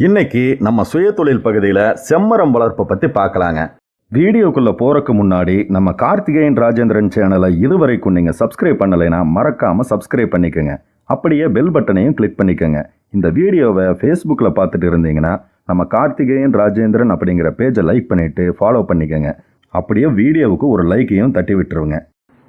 இன்னைக்கு நம்ம சுயதொழில் பகுதியில் செம்மரம் வளர்ப்பை பற்றி பார்க்கலாங்க. வீடியோக்குள்ளே போகிறக்கு முன்னாடி நம்ம கார்த்திகேயன் ராஜேந்திரன் சேனலை இதுவரைக்கும் நீங்கள் சப்ஸ்கிரைப் பண்ணலைன்னா மறக்காமல் சப்ஸ்கிரைப் பண்ணிக்கோங்க. அப்படியே பெல் பட்டனையும் கிளிக் பண்ணிக்கோங்க. இந்த வீடியோவை ஃபேஸ்புக்கில் பார்த்துட்டு இருந்தீங்கன்னா நம்ம கார்த்திகேயன் ராஜேந்திரன் அப்படிங்கிற பேஜை லைக் பண்ணிவிட்டு ஃபாலோ பண்ணிக்கோங்க. அப்படியே வீடியோவுக்கு ஒரு லைக்கையும் தட்டி விட்டுருங்க.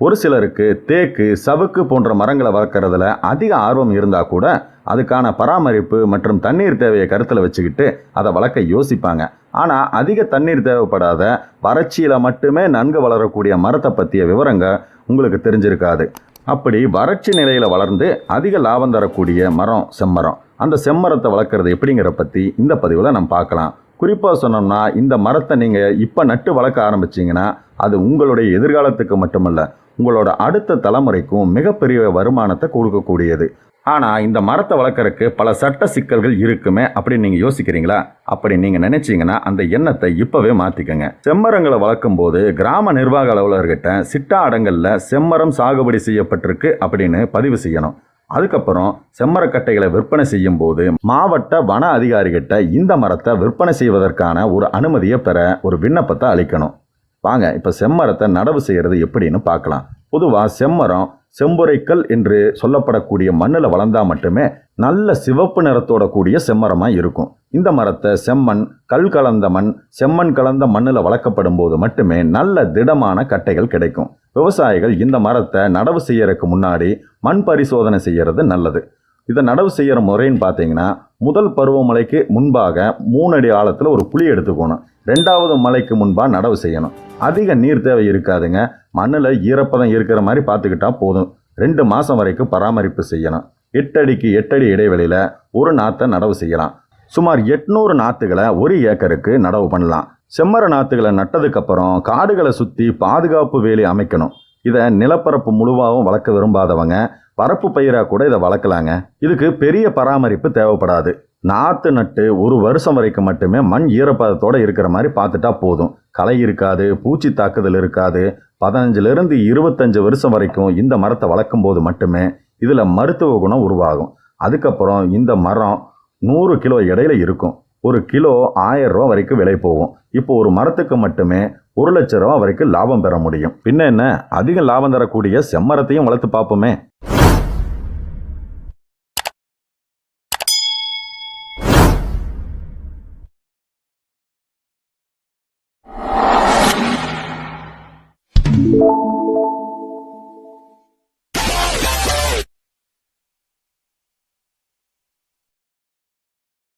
ஒரு சிலருக்கு தேக்கு, சவுக்கு போன்ற மரங்களை வளர்க்குறதுல அதிக ஆர்வம் இருந்தால் கூட அதுக்கான பராமரிப்பு மற்றும் தண்ணீர் தேவையை கருத்தில் வச்சுக்கிட்டு அதை வளர்க்க யோசிப்பாங்க. ஆனால் அதிக தண்ணீர் தேவைப்படாத வறட்சியில் மட்டுமே நன்கு வளரக்கூடிய மரத்தை பற்றிய விவரங்கள் உங்களுக்கு தெரிஞ்சிருக்காது. அப்படி வறட்சி நிலையில் வளர்ந்து அதிக லாபம் தரக்கூடிய மரம் செம்மரம். அந்த செம்மரத்தை வளர்க்குறது எப்படிங்கிற பற்றி இந்த பதிவில் நம்ம பார்க்கலாம். குறிப்பாக சொன்னோம்னா, இந்த மரத்தை நீங்கள் இப்போ நட்டு வளர்க்க ஆரம்பிச்சிங்கன்னா அது உங்களுடைய எதிர்காலத்துக்கு மட்டுமல்ல, உங்களோட அடுத்த தலைமுறைக்கும் மிகப்பெரிய வருமானத்தை கொடுக்கக்கூடியது. ஆனால் இந்த மரத்தை வளர்க்குறதுக்கு பல சட்ட சிக்கல்கள் இருக்குமே அப்படின்னு நீங்கள் யோசிக்கிறீங்களா? அப்படி நீங்கள் நினைச்சீங்கன்னா அந்த எண்ணத்தை இப்போவே மாற்றிக்கங்க. செம்மரங்களை வளர்க்கும் போது கிராம நிர்வாக அலுவலர்கிட்ட சிட்டா அடங்கலில் செம்மரம் சாகுபடி செய்யப்பட்டிருக்கு அப்படின்னு பதிவு செய்யணும். அதுக்கப்புறம் செம்மரக்கட்டைகளை விற்பனை செய்யும் போது மாவட்ட வன அதிகாரிகிட்ட இந்த மரத்தை விற்பனை செய்வதற்கான ஒரு அனுமதியை பெற ஒரு விண்ணப்பத்தை அளிக்கணும். வாங்க இப்போ செம்மரத்தை நடவு செய்கிறது எப்படின்னு பார்க்கலாம். பொதுவாக செம்மரம் செம்புரைக்கல் என்று சொல்லப்படக்கூடிய மண்ணில் வளர்ந்தால் மட்டுமே நல்ல சிவப்பு நிறத்தோட கூடிய செம்மரமாக இருக்கும். இந்த மரத்தை செம்மண், கல் கலந்த மண், செம்மண் கலந்த மண்ணில் வளர்க்கப்படும் போது மட்டுமே நல்ல திடமான கட்டைகள் கிடைக்கும். விவசாயிகள் இந்த மரத்தை நடவு செய்யறதுக்கு முன்னாடி மண் பரிசோதனை செய்யறது நல்லது. இதை நடவு செய்கிற முறைன்னு பார்த்தீங்கன்னா, முதல் பருவமழைக்கு முன்பாக 3 அடி ஆழத்தில் ஒரு குழி எடுத்துக்கணும். 2வது மழைக்கு முன்பாக நடவு செய்யணும். அதிக நீர் தேவை இருக்காதுங்க. மண்ணில் ஈரப்பதம் இருக்கிற மாதிரி பார்த்துக்கிட்டா போதும். 2 மாதம் வரைக்கும் பராமரிப்பு செய்யணும். 8 அடிக்கு 8 அடி இடைவெளியில் ஒரு நாற்றை நடவு செய்யலாம். சுமார் 800 நாற்றுகளை ஒரு ஏக்கருக்கு நடவு பண்ணலாம். செம்மர நாற்றுகளை நட்டதுக்கப்புறம் காடுகளை சுற்றி பாதுகாப்பு வேலி அமைக்கணும். இதை நிலப்பரப்பு முழுவாகவும் வளர்க்க விரும்பாதவங்க பரப்பு பயிராக கூட இதை வளர்க்கலாங்க. இதுக்கு பெரிய பராமரிப்பு தேவைப்படாது. நாற்று நட்டு 1 வருஷம் வரைக்கும் மட்டுமே மண் ஈரப்பதத்தோடு இருக்கிற மாதிரி பார்த்துட்டா போதும். களை இருக்காது, பூச்சி தாக்குதல் இருக்காது. 15லிருந்து 25 வருஷம் வரைக்கும் இந்த மரத்தை வளர்க்கும் போது மட்டுமே இதில் மருத்துவ குணம் உருவாகும். அதுக்கப்புறம் இந்த மரம் 100 கிலோ எடையில இருக்கும். 1 கிலோ 1000 ரூபா வரைக்கும் விலை போகும். இப்போ ஒரு மரத்துக்கு மட்டுமே 1 லட்சம் ரூபா வரைக்கும் லாபம் பெற முடியும். பின்ன என்ன, அதிக லாபம் தரக்கூடிய செம்மரத்தையும் வளர்த்து பார்ப்போமே.